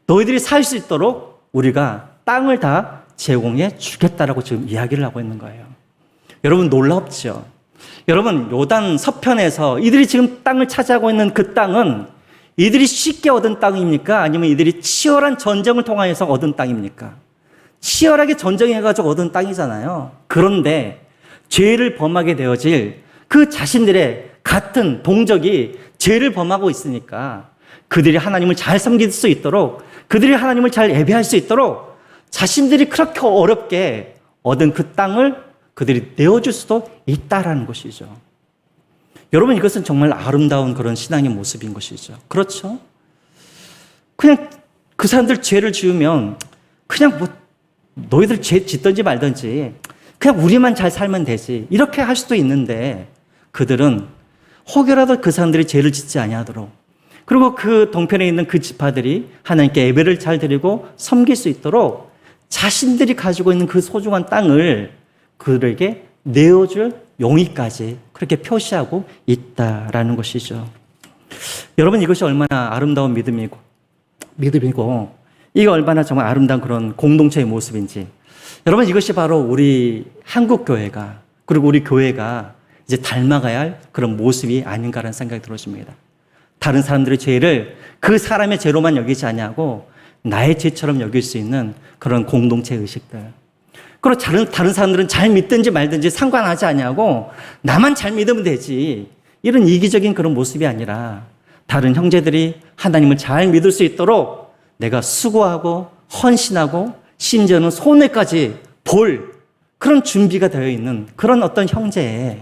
너희들이 살 수 있도록 우리가 땅을 다 제공해 주겠다라고 지금 이야기를 하고 있는 거예요. 여러분 놀랍죠? 여러분 요단 서편에서 이들이 지금 땅을 차지하고 있는 그 땅은 이들이 쉽게 얻은 땅입니까? 아니면 이들이 치열한 전쟁을 통하여서 얻은 땅입니까? 치열하게 전쟁해가지고 얻은 땅이잖아요. 그런데 죄를 범하게 되어질 그 자신들의 같은 동족이 죄를 범하고 있으니까 그들이 하나님을 잘 섬길 수 있도록, 그들이 하나님을 잘 예배할 수 있도록 자신들이 그렇게 어렵게 얻은 그 땅을 그들이 내어줄 수도 있다라는 것이죠. 여러분, 이것은 정말 아름다운 그런 신앙의 모습인 것이죠. 그렇죠? 그냥 그 사람들 죄를 지으면 그냥 너희들 죄 짓든지 말든지 그냥 우리만 잘 살면 되지, 이렇게 할 수도 있는데 그들은 혹여라도 그 사람들이 죄를 짓지 아니하도록, 그리고 그 동편에 있는 그 지파들이 하나님께 예배를 잘 드리고 섬길 수 있도록 자신들이 가지고 있는 그 소중한 땅을 그들에게 내어줄 용의까지 그렇게 표시하고 있다라는 것이죠. 여러분, 이것이 얼마나 아름다운 믿음이고 이게 얼마나 정말 아름다운 그런 공동체의 모습인지, 여러분, 이것이 바로 우리 한국 교회가, 그리고 우리 교회가 이제 닮아가야 할 그런 모습이 아닌가라는 생각이 들어집니다. 다른 사람들의 죄를 그 사람의 죄로만 여기지 아니하고 나의 죄처럼 여길 수 있는 그런 공동체 의식들. 그리고 다른 사람들은 잘 믿든지 말든지 상관하지 아니하고 나만 잘 믿으면 되지, 이런 이기적인 그런 모습이 아니라 다른 형제들이 하나님을 잘 믿을 수 있도록 내가 수고하고 헌신하고 심지어는 손해까지 볼 그런 준비가 되어 있는 그런 어떤 형제에,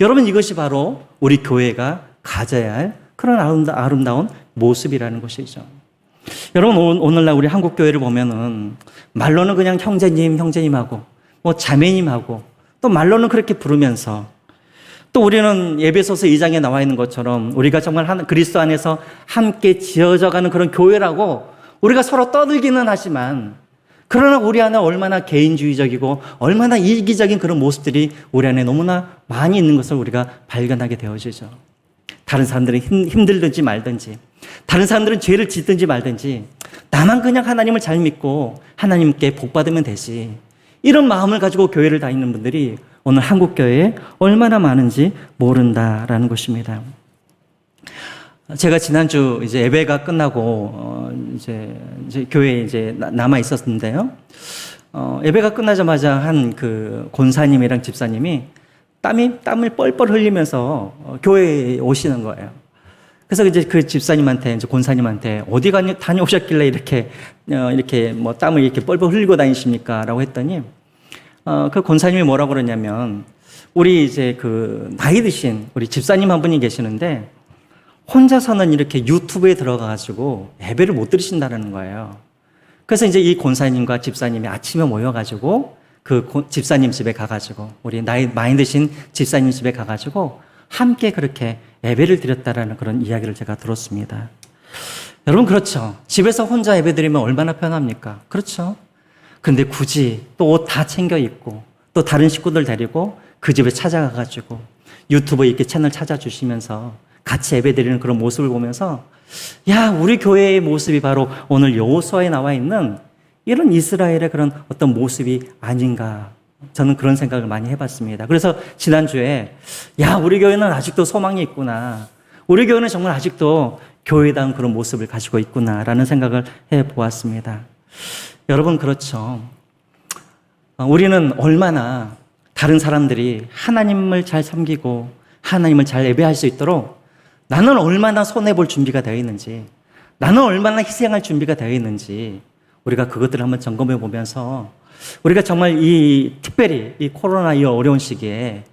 여러분, 이것이 바로 우리 교회가 가져야 할 그런 아름다운 모습이라는 것이죠. 여러분, 오늘날 우리 한국 교회를 보면은 말로는 그냥 형제님하고 자매님하고 또 말로는 그렇게 부르면서, 또 우리는 에베소서 2장에 나와 있는 것처럼 우리가 정말 그리스도 안에서 함께 지어져가는 그런 교회라고 우리가 서로 떠들기는 하지만, 그러나 우리 안에 얼마나 개인주의적이고 얼마나 이기적인 그런 모습들이 우리 안에 너무나 많이 있는 것을 우리가 발견하게 되어지죠. 다른 사람들은 힘들든지 말든지, 다른 사람들은 죄를 짓든지 말든지 나만 그냥 하나님을 잘 믿고 하나님께 복 받으면 되지, 이런 마음을 가지고 교회를 다니는 분들이 오늘 한국 교회에 얼마나 많은지 모른다라는 것입니다. 제가 지난주 이제 예배가 끝나고 이제 교회에 이제 남아 있었는데요. 예배가 끝나자마자 한 그 권사님이랑 집사님이 땀을 뻘뻘 흘리면서 교회에 오시는 거예요. 그래서 이제 그 집사님한테, 이제 권사님한테 어디 다녀오셨길래 이렇게 땀을 이렇게 뻘뻘 흘리고 다니십니까? 라고 했더니, 그 권사님이 뭐라고 그러냐면, 우리 이제 그 나이 드신 우리 집사님 한 분이 계시는데, 혼자서는 이렇게 유튜브에 들어가가지고 예배를 못 들으신다는 거예요. 그래서 이제 이 권사님과 집사님이 아침에 모여가지고 그 집사님 집에 가가지고, 우리 나이 많이 드신 집사님 집에 가가지고 함께 그렇게 예배를 드렸다라는 그런 이야기를 제가 들었습니다. 여러분, 그렇죠. 집에서 혼자 예배 드리면 얼마나 편합니까? 그렇죠. 근데 굳이 또 옷 다 챙겨 입고 또 다른 식구들 데리고 그 집에 찾아가가지고 유튜브 이렇게 채널 찾아주시면서 같이 예배 드리는 그런 모습을 보면서, 야, 우리 교회의 모습이 바로 오늘 여호수아에 나와 있는 이런 이스라엘의 그런 어떤 모습이 아닌가, 저는 그런 생각을 많이 해봤습니다. 그래서 지난주에, 야, 우리 교회는 아직도 소망이 있구나, 우리 교회는 정말 아직도 교회다운 그런 모습을 가지고 있구나라는 생각을 해보았습니다. 여러분, 그렇죠. 우리는 얼마나 다른 사람들이 하나님을 잘 섬기고 하나님을 잘 예배할 수 있도록 나는 얼마나 손해볼 준비가 되어 있는지, 나는 얼마나 희생할 준비가 되어 있는지, 우리가 그것들을 한번 점검해 보면서 우리가 정말 특별히 이 코로나 이 어려운 시기에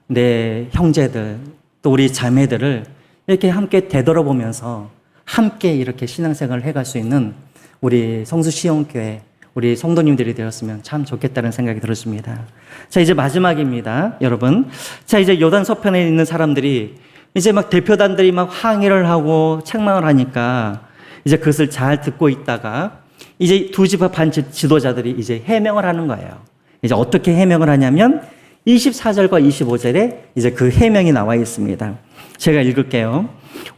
내 형제들 또 우리 자매들을 이렇게 함께 되돌아보면서 함께 이렇게 신앙생활을 해갈 수 있는 우리 성수시온교회 우리 성도님들이 되었으면 참 좋겠다는 생각이 들었습니다. 자, 이제 마지막입니다, 여러분. 자, 이제 요단 서편에 있는 사람들이 이제 막 대표단들이 막 항의를 하고 책망을 하니까 이제 그것을 잘 듣고 있다가 이제 두 지파 반 지도자들이 이제 해명을 하는 거예요. 이제 어떻게 해명을 하냐면 24절과 25절에 이제 그 해명이 나와 있습니다. 제가 읽을게요.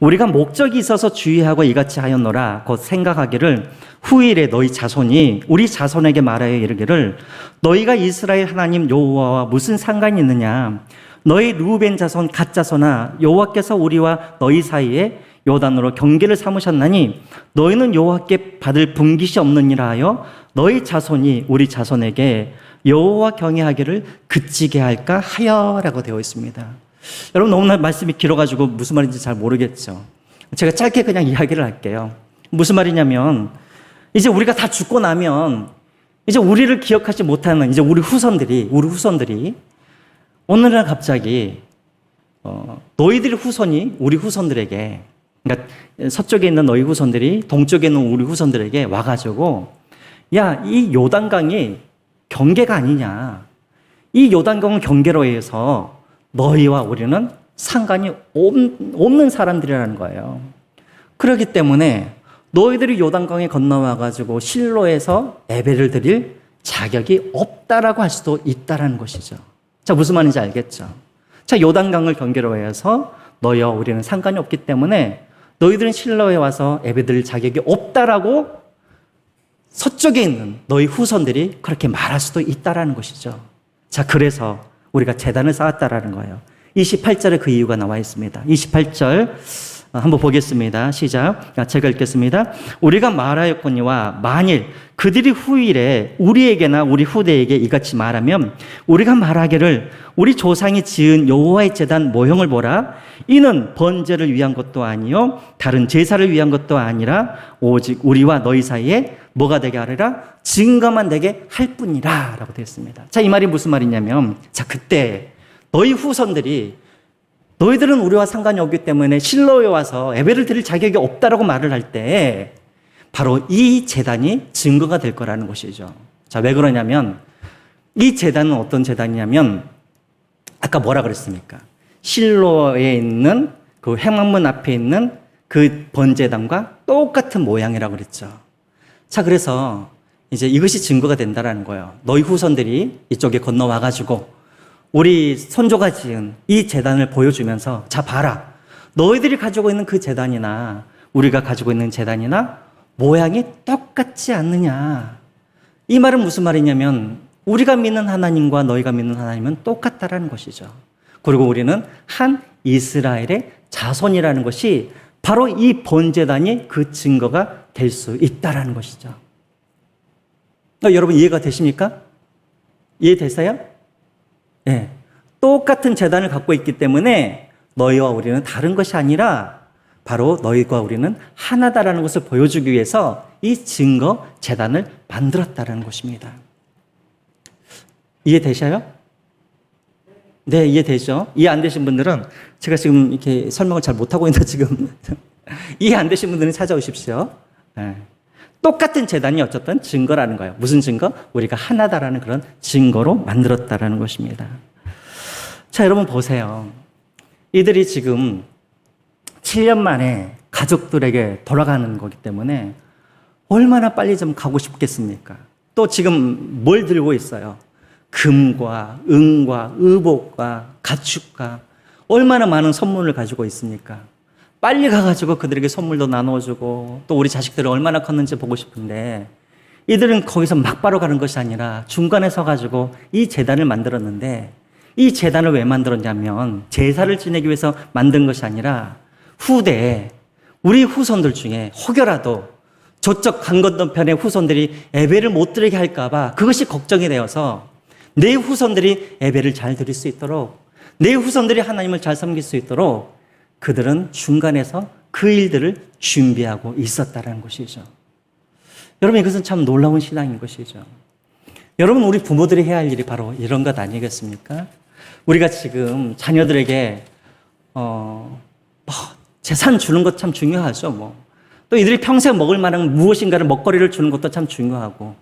우리가 목적이 있어서 주의하고 이같이 하였노라. 곧 생각하기를 후일에 너희 자손이 우리 자손에게 말하여 이르기를 너희가 이스라엘 하나님 여호와와 무슨 상관이 있느냐. 너희 루벤 자손 갓 자손아 여호와께서 우리와 너희 사이에 요단으로 경계를 삼으셨나니 너희는 여호와께 받을 분깃이 없느니라 하여 너희 자손이 우리 자손에게 여호와 경외하기를 그치게 할까 하여라고 되어 있습니다. 여러분 너무나 말씀이 길어가지고 무슨 말인지 잘 모르겠죠. 제가 짧게 그냥 이야기를 할게요. 무슨 말이냐면 이제 우리가 다 죽고 나면 이제 우리를 기억하지 못하는 이제 우리 후손들이 어느 날 갑자기 너희들의 후손이 우리 후손들에게 그러니까 서쪽에 있는 너희 후손들이 동쪽에 있는 우리 후손들에게 와가지고 야, 이 요단강이 경계가 아니냐. 이 요단강은 경계로 해서 너희와 우리는 상관이 없는 사람들이라는 거예요. 그렇기 때문에 너희들이 요단강에 건너와가지고 실로에서 예배를 드릴 자격이 없다라고 할 수도 있다라는 것이죠. 자, 무슨 말인지 알겠죠? 자, 요단강을 경계로 해서 너희와 우리는 상관이 없기 때문에 너희들은 실로에 와서 예배 드릴 자격이 없다라고 서쪽에 있는 너희 후손들이 그렇게 말할 수도 있다라는 것이죠. 자, 그래서 우리가 제단을 쌓았다라는 거예요. 28절에 그 이유가 나와 있습니다. 28절 한번 보겠습니다. 시작. 제가 읽겠습니다. 우리가 말하였거니와 만일 그들이 후일에 우리에게나 우리 후대에게 이같이 말하면 우리가 말하기를 우리 조상이 지은 여호와의 제단 모형을 보라. 이는 번제를 위한 것도 아니요 다른 제사를 위한 것도 아니라 오직 우리와 너희 사이에 뭐가 되게 하리라? 증거만 되게 할 뿐이라 라고 되어 있습니다. 자, 이 말이 무슨 말이냐면 자, 그때 너희 후손들이 너희들은 우리와 상관이 없기 때문에 실로에 와서 예배를 드릴 자격이 없다라고 말을 할 때 바로 이 제단이 증거가 될 거라는 것이죠. 자, 왜 그러냐면 이 제단은 어떤 제단이냐면 아까 뭐라 그랬습니까? 실로에 있는 그 행왕문 앞에 있는 그 번제단과 똑같은 모양이라고 그랬죠. 자, 그래서 이제 이것이 증거가 된다라는 거예요. 너희 후손들이 이쪽에 건너와가지고 우리 선조가 지은 이 제단을 보여주면서 자, 봐라. 너희들이 가지고 있는 그 제단이나 우리가 가지고 있는 제단이나 모양이 똑같지 않느냐. 이 말은 무슨 말이냐면 우리가 믿는 하나님과 너희가 믿는 하나님은 똑같다라는 것이죠. 그리고 우리는 한 이스라엘의 자손이라는 것이 바로 이 번제단이 그 증거가 될 수 있다라는 것이죠. 여러분 이해가 되십니까? 이해되세요? 네. 똑같은 제단을 갖고 있기 때문에 너희와 우리는 다른 것이 아니라 바로 너희와 우리는 하나다라는 것을 보여주기 위해서 이 증거 제단을 만들었다는 것입니다. 이해되셔요? 네, 이해되죠? 이해 안 되신 분들은 제가 지금 이렇게 설명을 잘 못하고 있는데 지금 이해 안 되신 분들은 찾아오십시오. 네. 똑같은 제단이 어쨌든 증거라는 거예요. 무슨 증거? 우리가 하나다라는 그런 증거로 만들었다라는 것입니다. 자, 여러분 보세요. 이들이 지금 7년 만에 가족들에게 돌아가는 거기 때문에 얼마나 빨리 좀 가고 싶겠습니까? 또 지금 뭘 들고 있어요? 금과 은과 의복과 가축과 얼마나 많은 선물을 가지고 있습니까? 빨리 가가지고 그들에게 선물도 나눠주고 또 우리 자식들이 얼마나 컸는지 보고 싶은데 이들은 거기서 막바로 가는 것이 아니라 중간에 서가지고 이 제단을 만들었는데 이 제단을 왜 만들었냐면 제사를 지내기 위해서 만든 것이 아니라 후대에 우리 후손들 중에 혹여라도 저쪽 강 건너편의 후손들이 예배를 못 드리게 할까봐 그것이 걱정이 되어서 내 후손들이 예배를 잘 드릴 수 있도록 내 후손들이 하나님을 잘 섬길 수 있도록 그들은 중간에서 그 일들을 준비하고 있었다는 것이죠. 여러분 이것은 참 놀라운 신앙인 것이죠. 여러분 우리 부모들이 해야 할 일이 바로 이런 것 아니겠습니까? 우리가 지금 자녀들에게 재산 주는 것 참 중요하죠, 뭐. 또 이들이 평생 먹을 만한 무엇인가를 먹거리를 주는 것도 참 중요하고.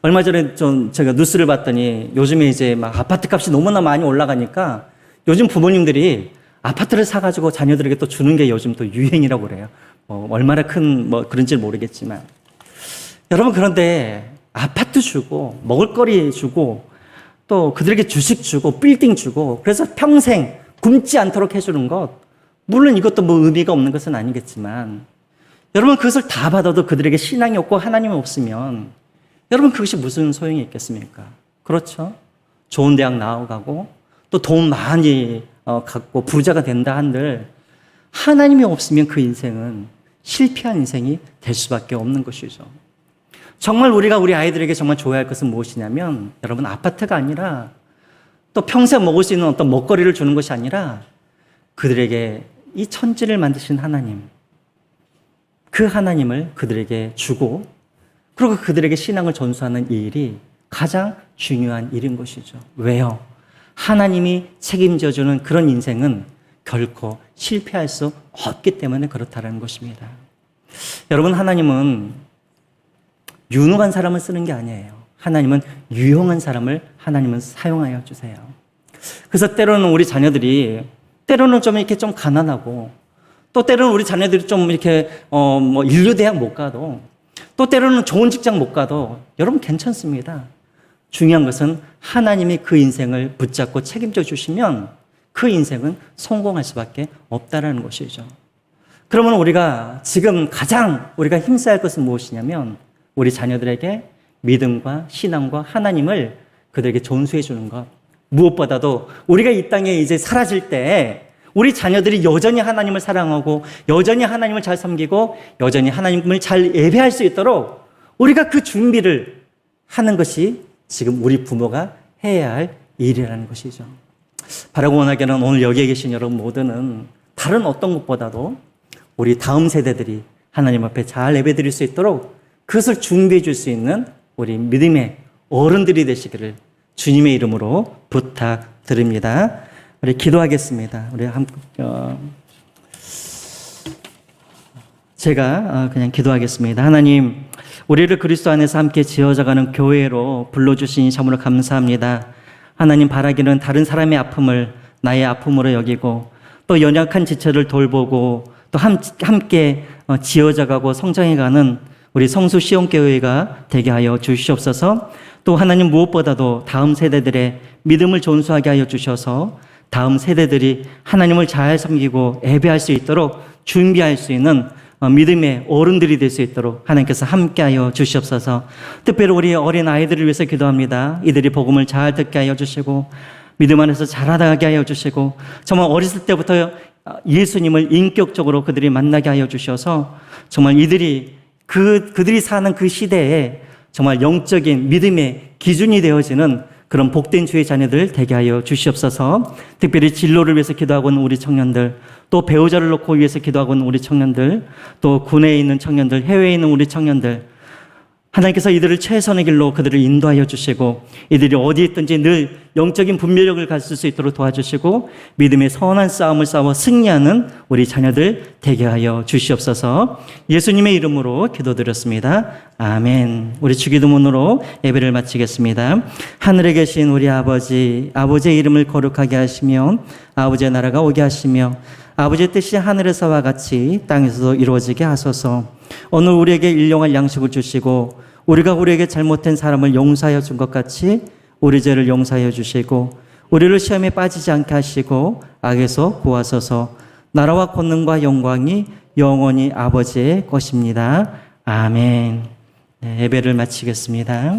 얼마 전에 좀 제가 뉴스를 봤더니 요즘에 이제 막 아파트 값이 너무나 많이 올라가니까 요즘 부모님들이 아파트를 사가지고 자녀들에게 또 주는 게 요즘 또 유행이라고 그래요. 얼마나 큰 그런지 모르겠지만. 여러분, 그런데 아파트 주고 먹을거리 주고 또 그들에게 주식 주고 빌딩 주고 그래서 평생 굶지 않도록 해주는 것, 물론 이것도 뭐 의미가 없는 것은 아니겠지만 여러분, 그것을 다 받아도 그들에게 신앙이 없고 하나님이 없으면 여러분, 그것이 무슨 소용이 있겠습니까? 그렇죠? 좋은 대학 나와가고 또 돈 많이 갖고 부자가 된다 한들 하나님이 없으면 그 인생은 실패한 인생이 될 수밖에 없는 것이죠. 정말 우리가 우리 아이들에게 정말 줘야 할 것은 무엇이냐면, 여러분, 아파트가 아니라 또 평생 먹을 수 있는 어떤 먹거리를 주는 것이 아니라 그들에게 이 천지를 만드신 하나님, 그 하나님을 그들에게 주고 그리고 그들에게 신앙을 전수하는 이 일이 가장 중요한 일인 것이죠. 왜요? 하나님이 책임져주는 그런 인생은 결코 실패할 수 없기 때문에 그렇다는 것입니다. 여러분, 하나님은 유능한 사람을 쓰는 게 아니에요. 하나님은 유용한 사람을 하나님은 사용하여 주세요. 그래서 때로는 우리 자녀들이 때로는 좀 이렇게 좀 가난하고 또 때로는 우리 자녀들이 좀 이렇게 인류대학 못 가도 또 때로는 좋은 직장 못 가도 여러분 괜찮습니다. 중요한 것은 하나님이 그 인생을 붙잡고 책임져 주시면 그 인생은 성공할 수밖에 없다는 것이죠. 그러면 우리가 지금 가장 우리가 힘써야 할 것은 무엇이냐면 우리 자녀들에게 믿음과 신앙과 하나님을 그들에게 전수해 주는 것. 무엇보다도 우리가 이 땅에 이제 사라질 때 우리 자녀들이 여전히 하나님을 사랑하고 여전히 하나님을 잘 섬기고 여전히 하나님을 잘 예배할 수 있도록 우리가 그 준비를 하는 것이 지금 우리 부모가 해야 할 일이라는 것이죠. 바라고 원하기는 오늘 여기에 계신 여러분 모두는 다른 어떤 것보다도 우리 다음 세대들이 하나님 앞에 잘 예배드릴 수 있도록 그것을 준비해 줄 수 있는 우리 믿음의 어른들이 되시기를 주님의 이름으로 부탁드립니다. 우리 기도하겠습니다. 우리 제가 그냥 기도하겠습니다. 하나님, 우리를 그리스도 안에서 함께 지어져가는 교회로 불러주시니 참으로 감사합니다. 하나님, 바라기는 다른 사람의 아픔을 나의 아픔으로 여기고 또 연약한 지체를 돌보고 또 함께 지어져가고 성장해가는 우리 성수 시온교회가 되게 하여 주시옵소서. 또 하나님, 무엇보다도 다음 세대들의 믿음을 존수하게 하여 주셔서 다음 세대들이 하나님을 잘 섬기고 예배할 수 있도록 준비할 수 있는 믿음의 어른들이 될 수 있도록 하나님께서 함께하여 주시옵소서. 특별히 우리 어린 아이들을 위해서 기도합니다. 이들이 복음을 잘 듣게 하여 주시고 믿음 안에서 자라나게 하여 주시고 정말 어렸을 때부터 예수님을 인격적으로 그들이 만나게 하여 주셔서 정말 이들이 그들이 사는 그 시대에 정말 영적인 믿음의 기준이 되어지는 그런 복된 주의 자녀들 되게 하여 주시옵소서. 특별히 진로를 위해서 기도하고 있는 우리 청년들, 또 배우자를 놓고 위해서 기도하고 있는 우리 청년들, 또 군에 있는 청년들, 해외에 있는 우리 청년들, 하나님께서 이들을 최선의 길로 그들을 인도하여 주시고 이들이 어디 있든지 늘 영적인 분별력을 가질 수 있도록 도와주시고 믿음의 선한 싸움을 싸워 승리하는 우리 자녀들 되게 하여 주시옵소서. 예수님의 이름으로 기도드렸습니다. 아멘. 우리 주기도문으로 예배를 마치겠습니다. 하늘에 계신 우리 아버지, 아버지의 이름을 거룩하게 하시며 아버지의 나라가 오게 하시며 아버지의 뜻이 하늘에서와 같이 땅에서도 이루어지게 하소서. 오늘 우리에게 일용할 양식을 주시고 우리가 우리에게 잘못된 사람을 용서하여 준 것 같이 우리 죄를 용서하여 주시고 우리를 시험에 빠지지 않게 하시고 악에서 구하소서. 나라와 권능과 영광이 영원히 아버지의 것입니다. 아멘. 네, 예배를 마치겠습니다.